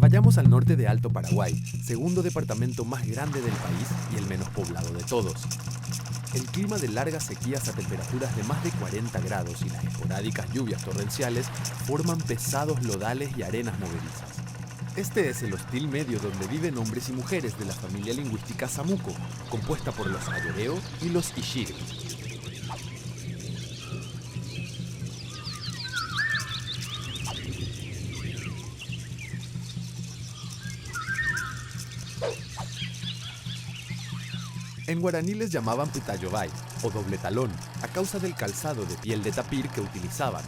Vayamos al norte de Alto Paraguay, segundo departamento más grande del país y el menos poblado de todos. El clima de largas sequías a temperaturas de más de 40 grados y las esporádicas lluvias torrenciales forman pesados lodales y arenas movedizas. Este es el hostil medio donde viven hombres y mujeres de la familia lingüística Samuco, compuesta por los Ayoreo y los Ixiri. En guaraní les llamaban pitayobay o doble talón, a causa del calzado de piel de tapir que utilizaban.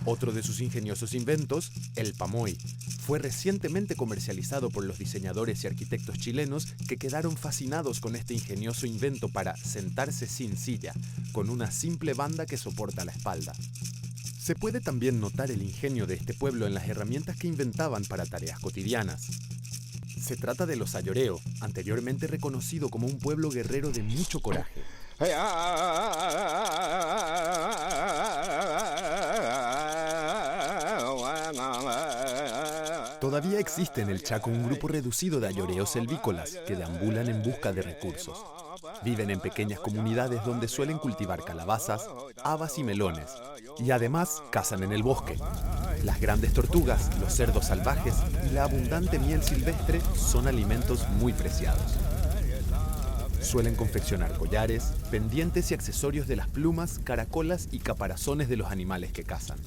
Otro de sus ingeniosos inventos, el pamoy, fue recientemente comercializado por los diseñadores y arquitectos chilenos que quedaron fascinados con este ingenioso invento para sentarse sin silla, con una simple banda que soporta la espalda. Se puede también notar el ingenio de este pueblo en las herramientas que inventaban para tareas cotidianas. Se trata de los Ayoreo, anteriormente reconocido como un pueblo guerrero de mucho coraje. Todavía existe en el Chaco un grupo reducido de ayoreos selvícolas que deambulan en busca de recursos. Viven en pequeñas comunidades donde suelen cultivar calabazas, habas y melones, y además cazan en el bosque. Las grandes tortugas, los cerdos salvajes y la abundante miel silvestre son alimentos muy preciados. Suelen confeccionar collares, pendientes y accesorios de las plumas, caracolas y caparazones de los animales que cazan.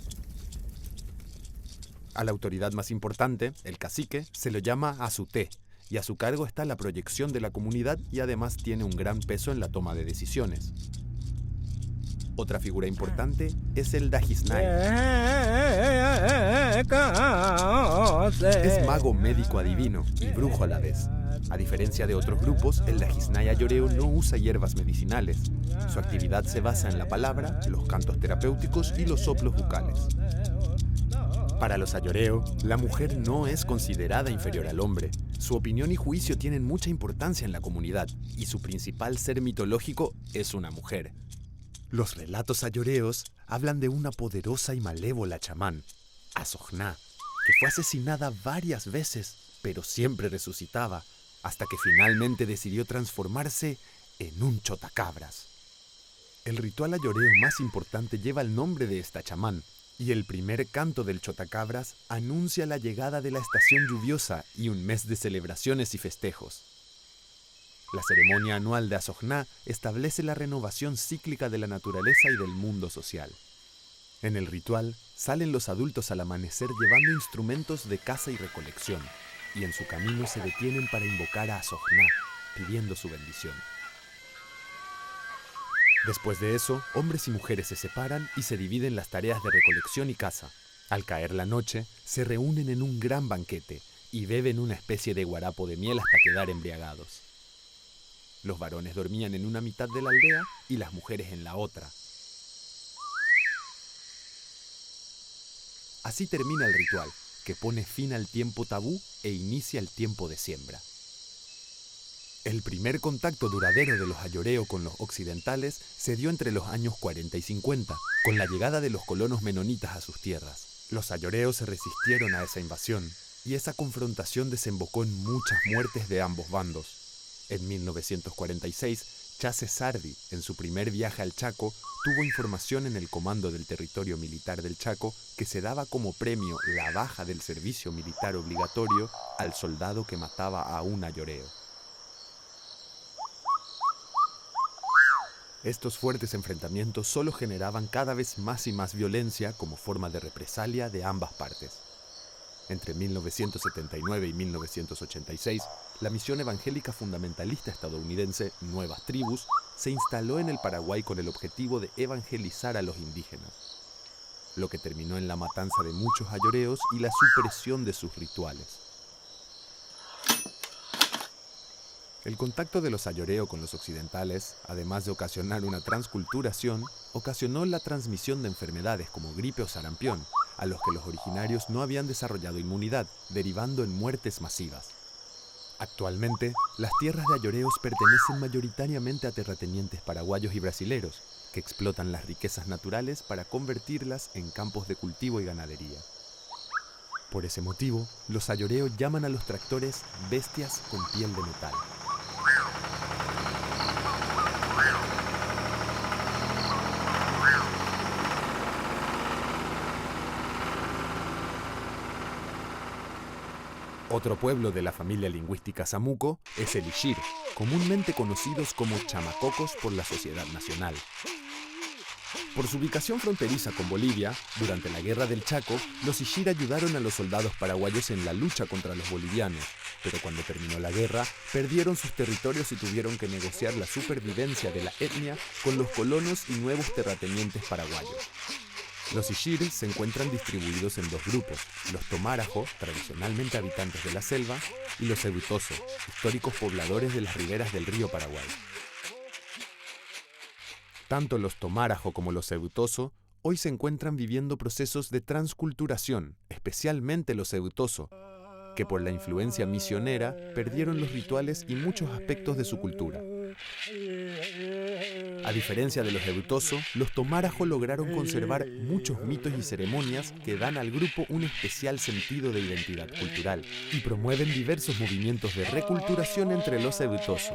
A la autoridad más importante, el cacique, se lo llama azuté, y a su cargo está la proyección de la comunidad y además tiene un gran peso en la toma de decisiones. Otra figura importante es el Dajisnay. Es mago médico adivino y brujo a la vez. A diferencia de otros grupos, el Dajisnay ayoreo no usa hierbas medicinales. Su actividad se basa en la palabra, los cantos terapéuticos y los soplos bucales. Para los ayoreo, la mujer no es considerada inferior al hombre. Su opinión y juicio tienen mucha importancia en la comunidad y su principal ser mitológico es una mujer. Los relatos ayoreos hablan de una poderosa y malévola chamán, Asojná, que fue asesinada varias veces, pero siempre resucitaba, hasta que finalmente decidió transformarse en un chotacabras. El ritual ayoreo más importante lleva el nombre de esta chamán, y el primer canto del chotacabras anuncia la llegada de la estación lluviosa y un mes de celebraciones y festejos. La ceremonia anual de Asojná establece la renovación cíclica de la naturaleza y del mundo social. En el ritual, salen los adultos al amanecer llevando instrumentos de caza y recolección, y en su camino se detienen para invocar a Asojná, pidiendo su bendición. Después de eso, hombres y mujeres se separan y se dividen las tareas de recolección y caza. Al caer la noche, se reúnen en un gran banquete y beben una especie de guarapo de miel hasta quedar embriagados. Los varones dormían en una mitad de la aldea y las mujeres en la otra. Así termina el ritual, que pone fin al tiempo tabú e inicia el tiempo de siembra. El primer contacto duradero de los ayoreo con los occidentales se dio entre los años 40 y 50, con la llegada de los colonos menonitas a sus tierras. Los ayoreos se resistieron a esa invasión, y esa confrontación desembocó en muchas muertes de ambos bandos. En 1946, Chase Sardi, en su primer viaje al Chaco, tuvo información en el comando del territorio militar del Chaco que se daba como premio la baja del servicio militar obligatorio al soldado que mataba a un ayoreo. Estos fuertes enfrentamientos solo generaban cada vez más y más violencia como forma de represalia de ambas partes. Entre 1979 y 1986, la misión evangélica fundamentalista estadounidense Nuevas Tribus se instaló en el Paraguay con el objetivo de evangelizar a los indígenas, lo que terminó en la matanza de muchos ayoreos y la supresión de sus rituales. El contacto de los ayoreo con los occidentales, además de ocasionar una transculturación, ocasionó la transmisión de enfermedades como gripe o sarampión, a los que los originarios no habían desarrollado inmunidad, derivando en muertes masivas. Actualmente, las tierras de ayoreos pertenecen mayoritariamente a terratenientes paraguayos y brasileros, que explotan las riquezas naturales para convertirlas en campos de cultivo y ganadería. Por ese motivo, los ayoreo llaman a los tractores bestias con piel de metal. Otro pueblo de la familia lingüística Samuco es el Ishir, comúnmente conocidos como chamacocos por la sociedad nacional. Por su ubicación fronteriza con Bolivia, durante la Guerra del Chaco, los Ishir ayudaron a los soldados paraguayos en la lucha contra los bolivianos, pero cuando terminó la guerra, perdieron sus territorios y tuvieron que negociar la supervivencia de la etnia con los colonos y nuevos terratenientes paraguayos. Los Ishir se encuentran distribuidos en dos grupos, los Tomarajo, tradicionalmente habitantes de la selva, y los Eutoso, históricos pobladores de las riberas del río Paraguay. Tanto los Tomarajo como los Eutoso hoy se encuentran viviendo procesos de transculturación, especialmente los Eutoso, que por la influencia misionera perdieron los rituales y muchos aspectos de su cultura. A diferencia de los Eutoso, los Tomarajo lograron conservar muchos mitos y ceremonias que dan al grupo un especial sentido de identidad cultural y promueven diversos movimientos de reculturación entre los Eutoso.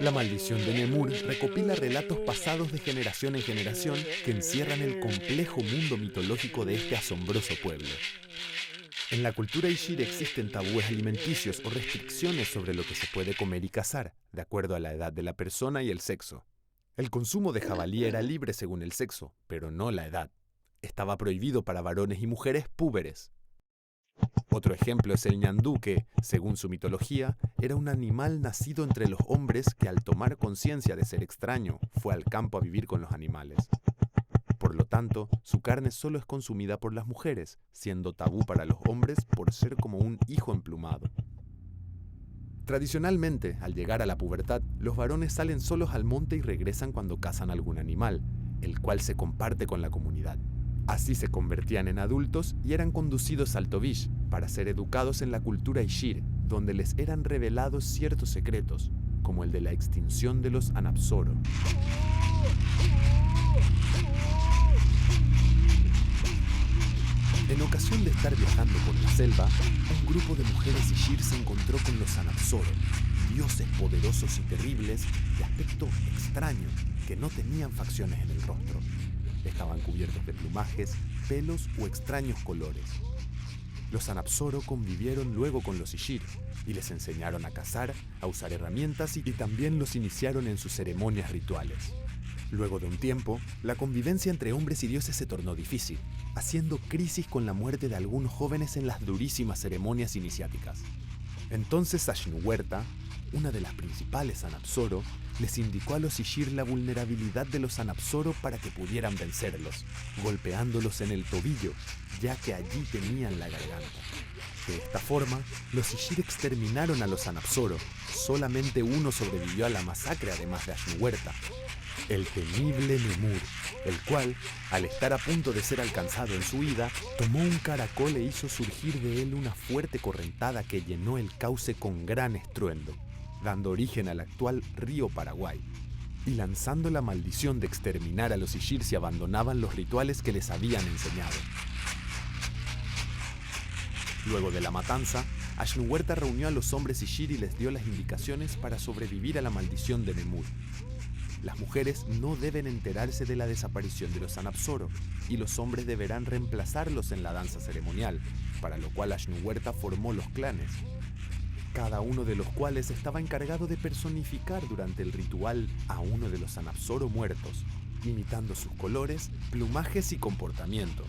La maldición de Nemur recopila relatos pasados de generación en generación que encierran el complejo mundo mitológico de este asombroso pueblo. En la cultura Ishir existen tabúes alimenticios o restricciones sobre lo que se puede comer y cazar, de acuerdo a la edad de la persona y el sexo. El consumo de jabalí era libre según el sexo, pero no la edad. Estaba prohibido para varones y mujeres púberes. Otro ejemplo es el ñandú que, según su mitología, era un animal nacido entre los hombres que al tomar conciencia de ser extraño, fue al campo a vivir con los animales. Por lo tanto, su carne solo es consumida por las mujeres, siendo tabú para los hombres por ser como un hijo emplumado. Tradicionalmente, al llegar a la pubertad, los varones salen solos al monte y regresan cuando cazan algún animal, el cual se comparte con la comunidad. Así se convertían en adultos y eran conducidos al Tobish para ser educados en la cultura Ishir, donde les eran revelados ciertos secretos, como el de la extinción de los Anapsoro. En ocasión de estar viajando por la selva, un grupo de mujeres Ishir se encontró con los Anapsoro, dioses poderosos y terribles de aspecto extraño que no tenían facciones en el rostro. Estaban cubiertos de plumajes, pelos o extraños colores. Los Anapsoro convivieron luego con los Ishir y les enseñaron a cazar, a usar herramientas y también los iniciaron en sus ceremonias rituales. Luego de un tiempo, la convivencia entre hombres y dioses se tornó difícil, haciendo crisis con la muerte de algunos jóvenes en las durísimas ceremonias iniciáticas. Entonces Ashnuhuerta, una de las principales Anapsoro, les indicó a los Ishir la vulnerabilidad de los Anapsoro para que pudieran vencerlos, golpeándolos en el tobillo, ya que allí tenían la garganta. De esta forma, los Ishir exterminaron a los Anapsoro. Solamente uno sobrevivió a la masacre además de Ashnuhuerta, el temible Nemur, el cual, al estar a punto de ser alcanzado en su huida, tomó un caracol e hizo surgir de él una fuerte correntada que llenó el cauce con gran estruendo, dando origen al actual río Paraguay, y lanzando la maldición de exterminar a los Ishir si abandonaban los rituales que les habían enseñado. Luego de la matanza, Ashnuhuerta reunió a los hombres Ishir y les dio las indicaciones para sobrevivir a la maldición de Nemur. Las mujeres no deben enterarse de la desaparición de los Anapsoro, y los hombres deberán reemplazarlos en la danza ceremonial, para lo cual Ashnuhuerta formó los clanes, cada uno de los cuales estaba encargado de personificar durante el ritual a uno de los Anapsoro muertos, imitando sus colores, plumajes y comportamiento.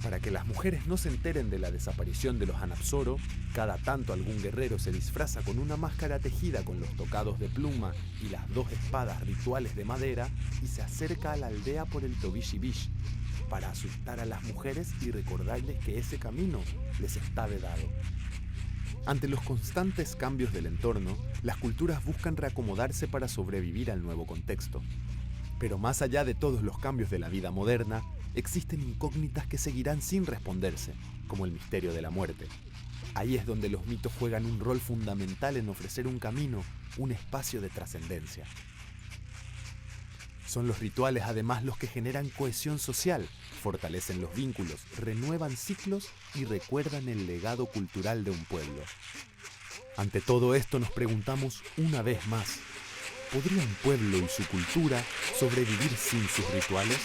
Para que las mujeres no se enteren de la desaparición de los Anapsoro, cada tanto algún guerrero se disfraza con una máscara tejida con los tocados de pluma y las dos espadas rituales de madera y se acerca a la aldea por el Tobish-Ibish para asustar a las mujeres y recordarles que ese camino les está vedado. Ante los constantes cambios del entorno, las culturas buscan reacomodarse para sobrevivir al nuevo contexto. Pero más allá de todos los cambios de la vida moderna, existen incógnitas que seguirán sin responderse, como el misterio de la muerte. Ahí es donde los mitos juegan un rol fundamental en ofrecer un camino, un espacio de trascendencia. Son los rituales además los que generan cohesión social, fortalecen los vínculos, renuevan ciclos y recuerdan el legado cultural de un pueblo. Ante todo esto nos preguntamos una vez más, ¿podría un pueblo y su cultura sobrevivir sin sus rituales?